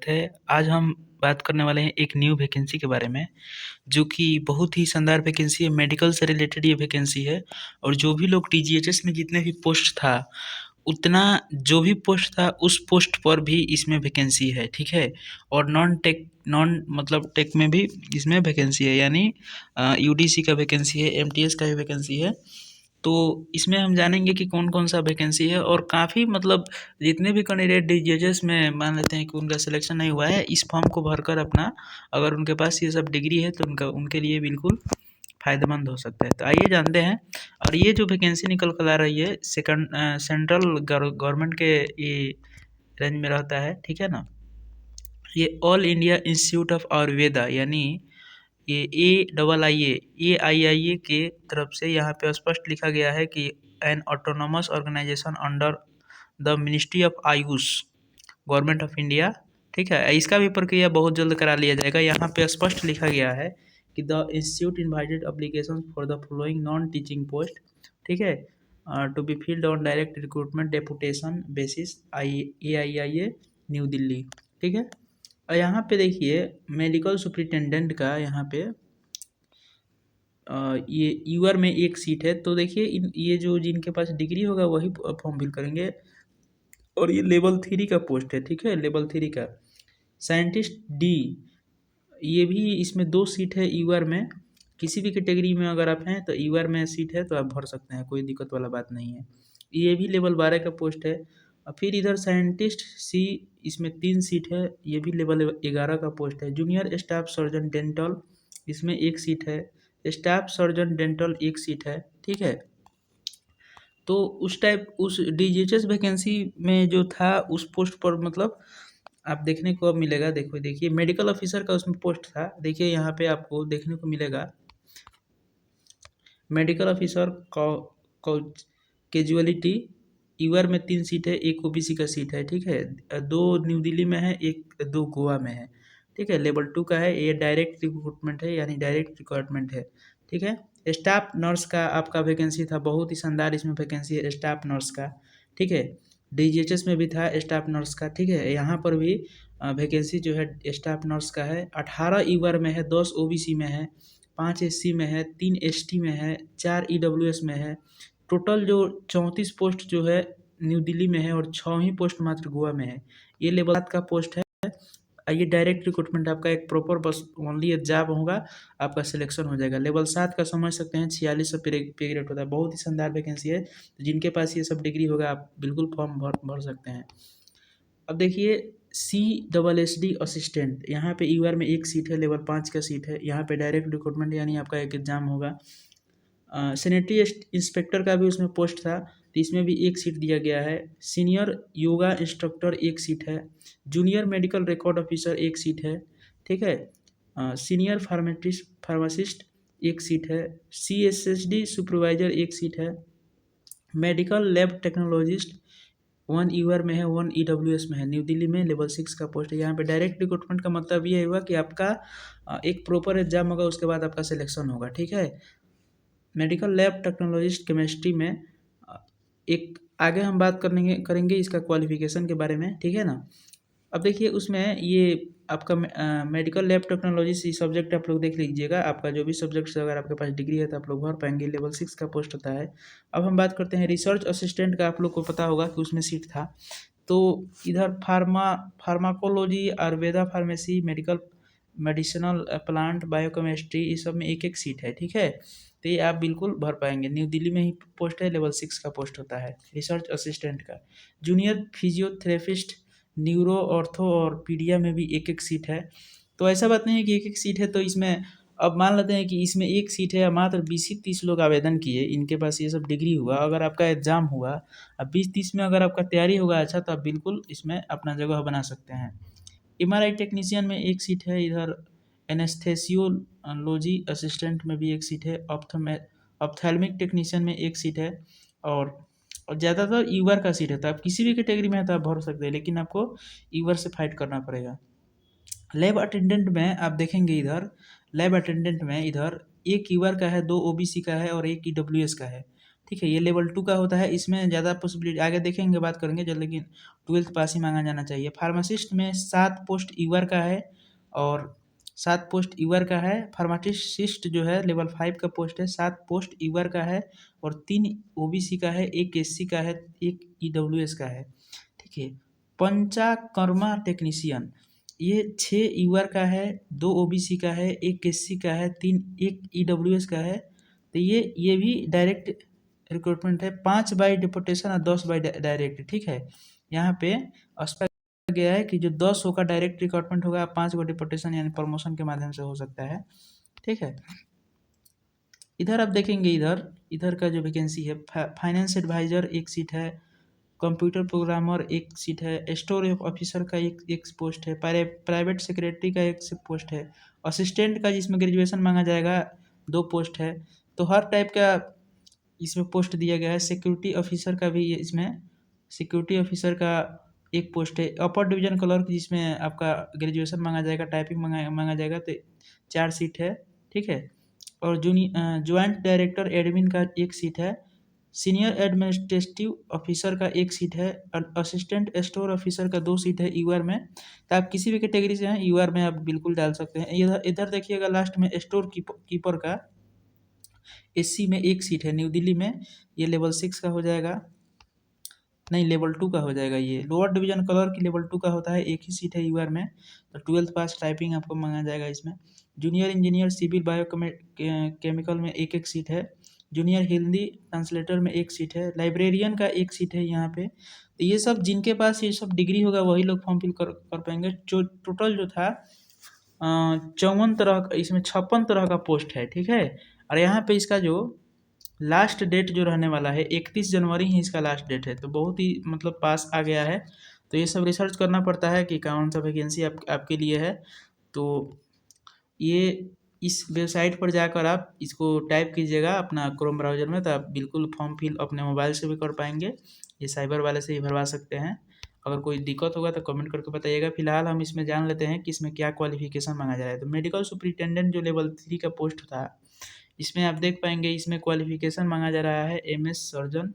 है। आज हम बात करने वाले हैं एक न्यू वैकेंसी के बारे में, जो कि बहुत ही शानदार वैकेंसी है। मेडिकल से रिलेटेड ये वैकेंसी है और जो भी लोग टीजीएचएस में जितने भी पोस्ट था, उतना जो भी पोस्ट था उस पोस्ट पर भी इसमें वैकेंसी है, ठीक है। और नॉन मतलब टेक में भी इसमें वैकेंसी है, यानी यूडीसी का वैकेंसी है, एमटीएस का भी वैकेंसी है। तो इसमें हम जानेंगे कि कौन-कौन सा वैकेंसी है और काफ़ी मतलब जितने भी कैंडिडेट डीजीएचएस में मान लेते हैं कि उनका सिलेक्शन नहीं हुआ है, इस फॉर्म को भरकर अपना अगर उनके पास ये सब डिग्री है तो उनके लिए बिल्कुल फ़ायदेमंद हो सकता है। तो आइए जानते हैं। और ये जो वैकेंसी निकल कर आ रही है सेंट्रल गवर्नमेंट के ये रेंज में रहता है, ठीक है ना। ये all India institute of Ayurveda यानी ये AIIA के तरफ से यहाँ पे स्पष्ट लिखा गया है कि an autonomous organisation under the ministry of AYUSH government of India, ठीक है। इसका भी प्रक्रिया बहुत जल्द करा लिया जाएगा। यहाँ पे स्पष्ट लिखा गया है कि the institute invited application for the following non teaching post, ठीक है, to be filled on direct recruitment deputation basis AIIA New Delhi, ठीक है। और यहाँ पे देखिए मेडिकल सुपरिटेंडेंट का यहाँ पे ये यूआर में एक सीट है। तो देखिए ये जो जिनके पास डिग्री होगा वही फॉर्म फिल करेंगे और ये लेवल 3 का पोस्ट है, ठीक है, लेवल 3 का। साइंटिस्ट डी, ये भी इसमें 2 सीट है यूआर में। किसी भी कैटेगरी में अगर आप हैं तो यूआर में सीट है तो आप भर सकते हैं, कोई दिक्कत वाला बात नहीं है। ये भी लेवल 12 का पोस्ट है। और फिर इधर साइंटिस्ट सी, इसमें 3 सीट है, ये भी लेवल 11 का पोस्ट है। जूनियर स्टाफ सर्जन डेंटल, इसमें 1 सीट है। स्टाफ सर्जन डेंटल 1 सीट है, ठीक है। तो उस डीजीएचएस वैकेंसी में जो था उस पोस्ट पर मतलब आप देखने को अब मिलेगा। देखिए मेडिकल ऑफिसर का उसमें पोस्ट था। देखिए यहाँ पे आपको देखने को मिलेगा मेडिकल ऑफिसर कैजुअलिटी, यूआर में 3 सीट है, 1 ओबीसी का सीट है, ठीक है। 2 न्यू दिल्ली में है, 2 गोवा में है, ठीक है। लेवल 2 का है, ये डायरेक्ट रिक्रूटमेंट है यानी डायरेक्ट रिक्वायरमेंट है, ठीक है। स्टाफ नर्स का आपका वैकेंसी था, बहुत ही शानदार इसमें वैकेंसी है स्टाफ नर्स का, ठीक है। डीजीएचएस में भी था स्टाफ नर्स का, ठीक है। यहाँ पर भी वैकेंसी जो है स्टाफ नर्स का है। 18 यूआर में है, 10 ओबीसी में है, 5 एससी में है, 3 एसटी में है, 4 ईडब्ल्यूएस में है। टोटल जो 34 पोस्ट जो है न्यू दिल्ली में है और 6 ही पोस्ट मात्र गोवा में है। ये लेवल 7 का पोस्ट है। ये डायरेक्ट रिक्रूटमेंट आपका एक प्रॉपर बस ओनली एग्जाम होगा, आपका सिलेक्शन हो जाएगा। लेवल 7 का समझ सकते हैं 4600 पे ग्रेड होता है। बहुत ही शानदार वैकेंसी है। तो जिनके पास ये सब डिग्री होगा आप बिल्कुल फॉर्म भर सकते हैं। अब देखिए CSSD असिस्टेंट, यहाँ पे यूआर में 1 सीट है, लेवल 5 का सीट है। यहाँ पे डायरेक्ट रिक्रूटमेंट यानी आपका एक एग्जाम होगा। सैनिटरी इंस्पेक्टर का भी उसमें पोस्ट था, तो इसमें भी 1 सीट दिया गया है। सीनियर योगा इंस्ट्रक्टर 1 सीट है। Junior medical record officer 1 seat है, ठीक है। सीनियर फार्मासिस्ट 1 सीट है। CSSD सुपरवाइजर 1 सीट है। मेडिकल लैब टेक्नोलॉजिस्ट 1 यूआर में है, 1 ईडब्ल्यूएस में है। न्यू दिल्ली में लेवल 6 का पोस्ट है। यहाँ पे डायरेक्ट रिक्रूटमेंट का मतलब ये हुआ कि आपका एक प्रॉपर एग्जाम होगा, उसके बाद आपका सिलेक्शन होगा, ठीक है। मेडिकल लैब टेक्नोलॉजिस्ट केमिस्ट्री में एक आगे हम बात करेंगे इसका क्वालिफिकेशन के बारे में, ठीक है ना। अब देखिए उसमें ये आपका मेडिकल लैब टेक्नोलॉजी सब्जेक्ट आप लोग देख लीजिएगा। आपका जो भी सब्जेक्ट से अगर आपके पास डिग्री है तो आप लोग भर पाएंगे। लेवल 6 का पोस्ट होता है। अब हम बात करते हैं रिसर्च असिस्टेंट का। आप लोग को पता होगा कि उसमें सीट था। तो इधर pharmacology, Ayurveda pharmacy, medicinal plant, biochemistry, इस सब में 1-1 सीट है, ठीक है। तो ये आप बिल्कुल भर पाएंगे। न्यू दिल्ली में ही पोस्ट है, लेवल 6 का पोस्ट होता है रिसर्च असिस्टेंट का। जूनियर फिजियोथेरेपिस्ट, न्यूरो, ऑर्थो और पीडिया में भी 1-1 सीट है। तो ऐसा बात नहीं है कि 1-1 सीट है तो इसमें अब मान लेते हैं कि इसमें 1 सीट है, मात्र 20 ही 30 लोग आवेदन किए, इनके पास ये सब डिग्री हुआ, अगर आपका एग्जाम हुआ, अब 20-30 में अगर आपका तैयारी होगा अच्छा, तो आप बिल्कुल इसमें अपना जगह बना सकते हैं। MRI टेक्नीशियन में 1 सीट है। इधर एनेस्थेसियोलॉजी असिस्टेंट में भी 1 सीट है। ऑप्थेल्मिक टेक्नीशियन में 1 सीट है। और ज़्यादातर यूआर का सीट है। तो आप किसी भी कैटेगरी में है तो आप भर सकते हैं, लेकिन आपको यूआर से फाइट करना पड़ेगा। लैब अटेंडेंट में आप देखेंगे इधर, लैब अटेंडेंट में इधर 1 यूआर का है, 2 ओबीसी का है और 1 ईडब्ल्यूएस का है, ठीक है। ये लेवल 2 का होता है, इसमें ज़्यादा पॉसिबिलिटी आगे देखेंगे, बात करेंगे जब, लेकिन 12th पास ही मांगा जाना चाहिए। फार्मासिस्ट में 7 पोस्ट ईवर का है और 7 पोस्ट ईवर का है। फार्मासिस्ट जो है लेवल 5 का पोस्ट है, 7 पोस्ट ईवर का है और 3 ओबीसी का है, 1 एससी का है, 1 ईडब्ल्यूएस का है। ठीक है। पंचाकर्मा टेक्नीशियन, ये 6 ईवर का है, 2 ओबीसी का है, 1 एससी का है, 1 ईडब्ल्यूएस का है। तो ये भी डायरेक्ट रिक्रूटमेंट है, 5 बाई डिपोटेशन और 10 बाई डायरेक्ट। ठीक है। यहाँ पे स्पेसिफाई गया है कि जो 10 होगा डायरेक्ट रिक्रूटमेंट होगा, 5 को डिपोटेशन यानी प्रमोशन के माध्यम से हो सकता है। ठीक है। इधर आप देखेंगे, इधर का जो वैकेंसी है, फाइनेंस एडवाइजर 1 सीट है, कंप्यूटर प्रोग्रामर 1 सीट है, स्टोर ऑफिसर का एक पोस्ट है, प्राइवेट सेक्रेटरी का 1 पोस्ट है, असिस्टेंट का जिसमें ग्रेजुएशन मांगा जाएगा 2 पोस्ट है। तो हर टाइप का इसमें पोस्ट दिया गया है। सिक्योरिटी ऑफिसर का भी इसमें सिक्योरिटी ऑफिसर का 1 पोस्ट है। अपर डिवीजन क्लर्क जिसमें आपका ग्रेजुएशन मांगा जाएगा, टाइपिंग मांगा जाएगा, तो 4 सीट है। ठीक है। और ज्वाइंट डायरेक्टर एडमिन का 1 सीट है, सीनियर एडमिनिस्ट्रेटिव ऑफिसर का 1 सीट है, और असिस्टेंट स्टोर ऑफिसर का 2 सीट है ईआर में। तो आप किसी भी कैटेगरी से हैं, ईआर में आप बिल्कुल डाल सकते हैं। इधर देखिएगा लास्ट में स्टोर कीपर का एससी में 1 सीट है न्यू दिल्ली में, ये लेवल 6 का हो जाएगा, नहीं लेवल 2 का हो जाएगा। ये लोअर डिवीजन क्लर्क लेवल 2 का होता है, 1 ही सीट है यूआर में। तो 12th पास टाइपिंग आपको मांगा जाएगा इसमें। Junior engineer civil bio chemical में 1 सीट है, जूनियर हिंदी ट्रांसलेटर में 1 सीट है, लाइब्रेरियन का 1 सीट है यहाँ पे। तो ये सब जिनके पास ये सब डिग्री होगा वही लोग फॉर्म फिल कर पाएंगे। जो टोटल जो था 54 तरह का, इसमें 56 तरह का पोस्ट है। ठीक है। और यहाँ पे इसका जो लास्ट डेट जो रहने वाला है 31 जनवरी ही इसका लास्ट डेट है, तो बहुत ही मतलब पास आ गया है। तो ये सब रिसर्च करना पड़ता है कि कौन सा वैकेंसी आपके लिए है। तो ये इस वेबसाइट पर जाकर आप इसको टाइप कीजिएगा अपना क्रोम ब्राउज़र में, तो आप बिल्कुल फॉर्म फिल अपने मोबाइल से भी कर पाएंगे, ये साइबर वाले से ही भरवा सकते हैं। अगर कोई दिक्कत होगा तो कमेंट करके बताइएगा। फिलहाल हम इसमें जान लेते हैं कि इसमें क्या क्वालिफिकेशन मांगा जा रहा है। तो मेडिकल सुपरिटेंडेंट जो लेवल 3 का पोस्ट था, इसमें आप देख पाएंगे इसमें क्वालिफिकेशन मांगा जा रहा है एमएस सर्जन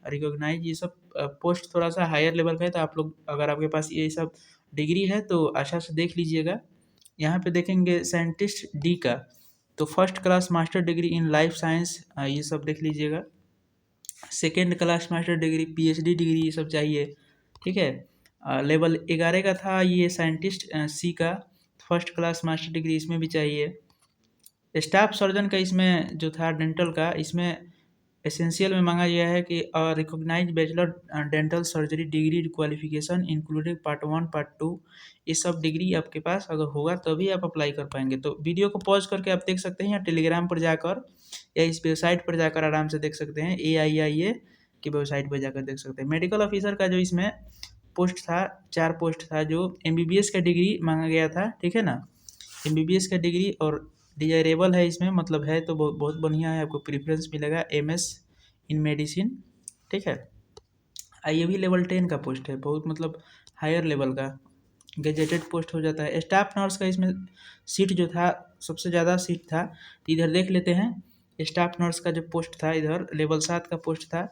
रिकॉग्नाइज। ये सब पोस्ट थोड़ा सा हायर लेवल का है, तो आप लोग अगर आपके पास ये सब डिग्री है तो अच्छा से देख लीजिएगा। यहाँ पे देखेंगे साइंटिस्ट डी का, तो first class master degree in life science, ये सब देख लीजिएगा। Second class master degree, PhD degree, ये सब चाहिए। ठीक है। लेवल 11 का था ये साइंटिस्ट सी का, फर्स्ट क्लास मास्टर डिग्री इसमें भी चाहिए। स्टाफ सर्जन का इसमें जो था डेंटल का, इसमें एसेंशियल में मांगा गया है कि recognise bachelor dental surgery degree qualification including part 1 part 2, ये सब डिग्री आपके पास अगर होगा तभी आप अप्लाई कर पाएंगे। तो वीडियो को पॉज करके आप देख सकते हैं, या टेलीग्राम पर जाकर या इस वेबसाइट पर जाकर आराम से देख सकते हैं, AIIA की वेबसाइट पर जाकर देख सकते हैं। मेडिकल ऑफिसर का जो इसमें पोस्ट था, 4 पोस्ट था, जो MBBS का डिग्री मांगा गया था। ठीक है ना, MBBS का डिग्री और डिजायरेबल है इसमें, मतलब है तो बहुत बहुत बढ़िया है, आपको प्रेफरेंस मिलेगा MS इन मेडिसिन। ठीक है। ये भी लेवल 10 का पोस्ट है, बहुत मतलब हायर लेवल का गेजेटेड पोस्ट हो जाता है। स्टाफ नर्स का इसमें सीट जो था सबसे ज़्यादा सीट था, इधर देख लेते हैं। स्टाफ नर्स का जो पोस्ट था इधर लेवल 7 का पोस्ट था,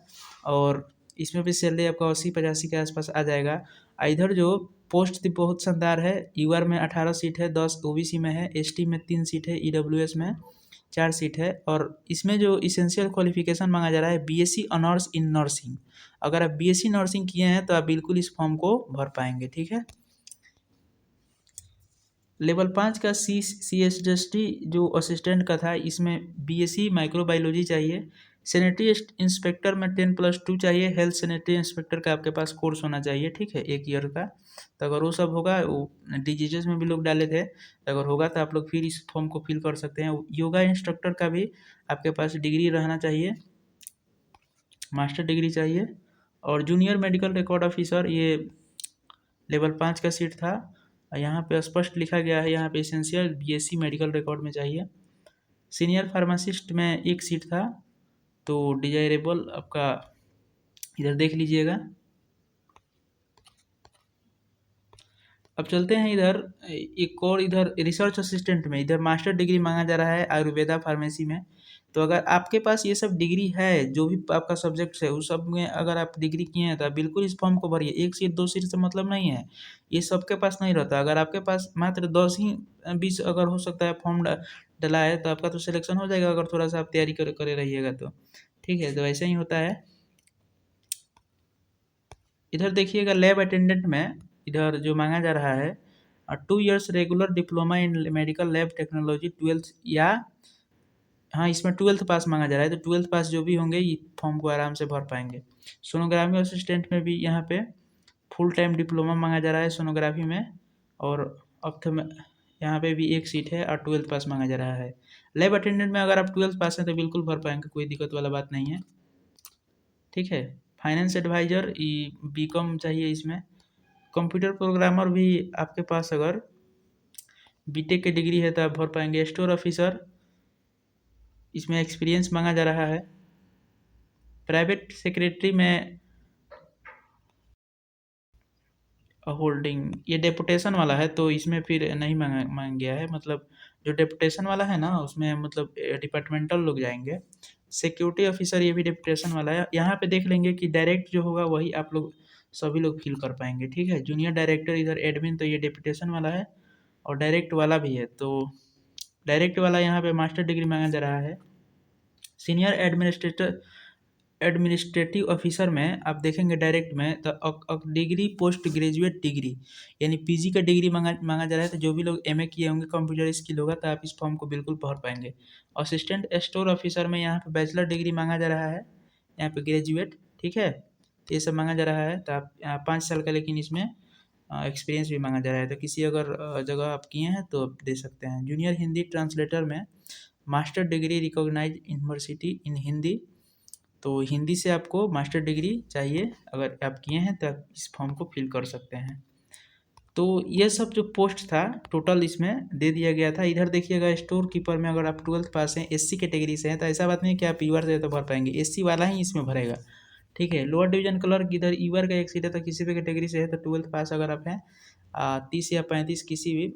और इसमें भी सैलरी आपका 80-85 के आसपास आ जाएगा। इधर जो पोस्ट बहुत शानदार है, यूआर में 18 सीट है, 10 ओबीसी में है, एसटी में 3 सीट है, ईडब्ल्यूएस में 4 सीट है। और इसमें जो इसेंशियल क्वालिफिकेशन मांगा जा रहा है BSc ऑनर्स इन नर्सिंग। अगर आप BSc नर्सिंग किए हैं तो आप बिल्कुल इस फॉर्म को भर पाएंगे। ठीक है। लेवल 5 का CSST जो असिस्टेंट का था, इसमें BSc माइक्रोबायोलॉजी चाहिए। सैनिटरी इंस्पेक्टर में 10+2 चाहिए। हेल्थ सैनिटरी इंस्पेक्टर का आपके पास कोर्स होना चाहिए। ठीक है, 1 ईयर का। तो अगर वो सब होगा, वो डिजीजेस में भी लोग डाले थे, तो अगर होगा तो आप लोग फिर इस फॉर्म को फिल कर सकते हैं। योगा इंस्ट्रक्टर का भी आपके पास डिग्री रहना चाहिए, मास्टर डिग्री चाहिए। और जूनियर मेडिकल रिकॉर्ड ऑफिसर, ये लेवल 5 का सीट था। यहाँ पे स्पष्ट लिखा गया है, यहाँ पे एसेंशियल BSc मेडिकल रिकॉर्ड में चाहिए। सीनियर फार्मासिस्ट में 1 सीट था, तो डिजायरेबल आपका इधर देख लीजिएगा। अब चलते हैं इधर एक और इधर रिसर्च असिस्टेंट में इधर मास्टर डिग्री मांगा जा रहा है आयुर्वेदा फार्मेसी में। तो अगर आपके पास ये सब डिग्री है, जो भी आपका सब्जेक्ट्स है उस सब में अगर आप डिग्री किए हैं तो आप बिल्कुल इस फॉर्म को भरिए। 1 सीट 2 सीट से मतलब नहीं है, ये सबके पास नहीं रहता। अगर आपके पास मात्र 10 ही 20 अगर हो सकता है फॉर्म डला है तो आपका तो सिलेक्शन हो जाएगा, अगर थोड़ा सा आप तैयारी करे रहिएगा तो। ठीक है, तो ऐसा ही होता है। इधर देखिएगा लैब अटेंडेंट में इधर जो मांगा जा रहा है 2 years regular diploma in medical lab technology 12th या हाँ, इसमें 12th पास मांगा जा रहा है, तो 12th पास जो भी होंगे ये फॉर्म को आराम से भर पाएंगे। सोनोग्राफी असिस्टेंट में भी यहाँ पे फुल टाइम डिप्लोमा मांगा जा रहा है सोनोग्राफी में, और में यहाँ पे भी 1 सीट है और 12th पास मांगा जा रहा है। लैब अटेंडेंट में अगर आप 12th पास हैं तो बिल्कुल भर पाएंगे, कोई दिक्कत वाला बात नहीं है। ठीक है, फाइनेंस एडवाइजर बीकॉम चाहिए इसमें। कंप्यूटर प्रोग्रामर भी आपके पास अगर बीटेक की डिग्री है तो आप भर पाएंगे। स्टोर ऑफिसर इसमें एक्सपीरियंस मांगा जा रहा है। प्राइवेट सेक्रेटरी में होल्डिंग ये डेपुटेशन वाला है, तो इसमें फिर नहीं मांग गया है। मतलब जो डेपुटेशन वाला है ना उसमें मतलब डिपार्टमेंटल लोग जाएंगे। सिक्योरिटी ऑफिसर ये भी डेपुटेशन वाला है। यहाँ पे देख लेंगे कि डायरेक्ट जो होगा वही आप लोग सभी लोग फिल कर पाएंगे। ठीक है, जूनियर डायरेक्टर इधर एडमिन तो ये डेपुटेशन वाला है, और डायरेक्ट वाला भी है। तो डायरेक्ट वाला यहाँ पे मास्टर डिग्री मांगा जा रहा है। सीनियर एडमिनिस्ट्रेटिव ऑफिसर में आप देखेंगे डायरेक्ट में तो डिग्री पोस्ट ग्रेजुएट डिग्री यानी पीजी का डिग्री मांगा जा रहा है। तो जो भी लोग एमए किए होंगे कंप्यूटर स्किल होगा तो आप इस फॉर्म को बिल्कुल भर पाएंगे। असिस्टेंट स्टोर ऑफिसर में यहाँ पे बैचलर डिग्री मांगा जा रहा है, यहाँ पे ग्रेजुएट। ठीक है, तो ये सब मांगा जा रहा है। तो आप 5 साल का लेकिन इसमें एक्सपीरियंस भी मांगा जा रहा है, तो किसी अगर जगह आप किए हैं तो आप दे सकते हैं। जूनियर हिंदी ट्रांसलेटर में मास्टर डिग्री रिकॉग्नाइज यूनिवर्सिटी इन हिंदी, तो हिंदी से आपको मास्टर डिग्री चाहिए, अगर आप किए हैं तो आप इस फॉर्म को फिल कर सकते हैं। तो ये सब जो पोस्ट था टोटल इसमें दे दिया गया था। इधर देखिएगा स्टोर कीपर में अगर आप 12th पास हैं एससी कैटेगरी से हैं तो ऐसा बात नहीं कि आप ईवर से तो भर पाएंगे, एससी वाला ही इसमें भरेगा। ठीक है, लोअर डिवीजन क्लर्क इधर ईवर का 1 सीट है, तो किसी भी कैटेगरी से है तो 12th पास अगर आप हैं 30 या 35 किसी भी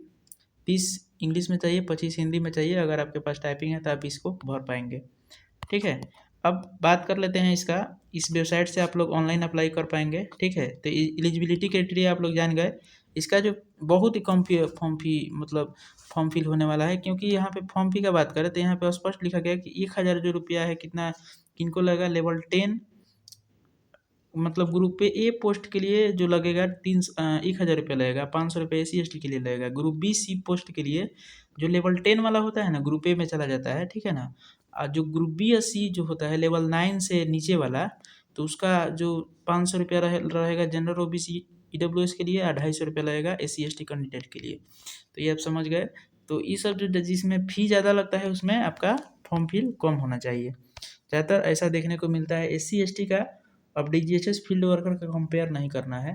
30 इंग्लिश में चाहिए 25 हिंदी में चाहिए, अगर आपके पास टाइपिंग है तो आप इसको भर पाएंगे। ठीक है, अब बात कर लेते हैं इसका। इस वेबसाइट से आप लोग ऑनलाइन अप्लाई कर पाएंगे। ठीक है, तो एलिजिबिलिटी क्राइटेरिया आप लोग जान गए। इसका जो बहुत ही कम फॉर्म फिल होने वाला है, क्योंकि यहाँ पे फॉर्म फी का बात करें तो यहाँ पे स्पष्ट लिखा गया है कि 1000 जो रुपया है कितना किनको लगेगा, लेवल 10 मतलब ग्रुप पे ए पोस्ट के लिए जो लगेगा 1000 रुपया लगेगा, 500 रुपये SC/ST के लिए लगेगा। ग्रुप बी सी पोस्ट के लिए जो लेवल 10 वाला होता है ना ग्रुप ए में चला जाता है। ठीक है ना, जो ग्रुप बी या सी जो होता है लेवल 9 से नीचे वाला, तो उसका जो 500 रुपया रहेगा जनरल OBC EWS के लिए, 250 रुपया लगेगा SC/ST कैंडिडेट के लिए। तो ये आप समझ गए। तो ये सब जो जिसमें फ़ी ज़्यादा लगता है उसमें आपका फॉर्म फिल कम होना चाहिए। ज़्यादातर ऐसा देखने को मिलता है। SC/ST का अब DGHS फील्ड वर्कर का कंपेयर नहीं करना है।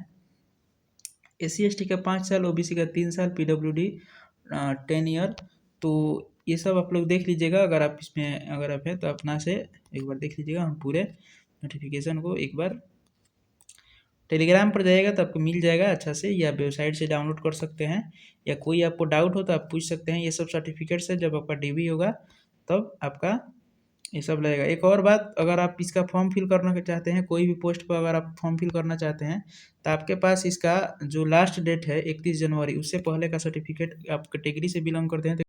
SC/ST का 5 साल, OBC का 3 साल, PWD 10 ईयर। तो ये सब आप लोग देख लीजिएगा, अगर आप इसमें अगर आप हैं तो अपना से एक बार देख लीजिएगा। हम पूरे नोटिफिकेशन को एक बार टेलीग्राम पर जाइएगा तो आपको मिल जाएगा अच्छा से, या वेबसाइट से डाउनलोड कर सकते हैं, या कोई आपको डाउट हो तो आप पूछ सकते हैं। ये सब सर्टिफिकेट्स है, जब आपका DV होगा तब आपका ये सब लगेगा। एक और बात, अगर आप इसका फॉर्म फिल करना चाहते हैं, कोई भी पोस्ट पर अगर आप फॉर्म फिल करना चाहते हैं तो आपके पास इसका जो लास्ट डेट है 31 जनवरी, उससे पहले का सर्टिफिकेट आप कैटेगरी से बिलोंग करते हैं तो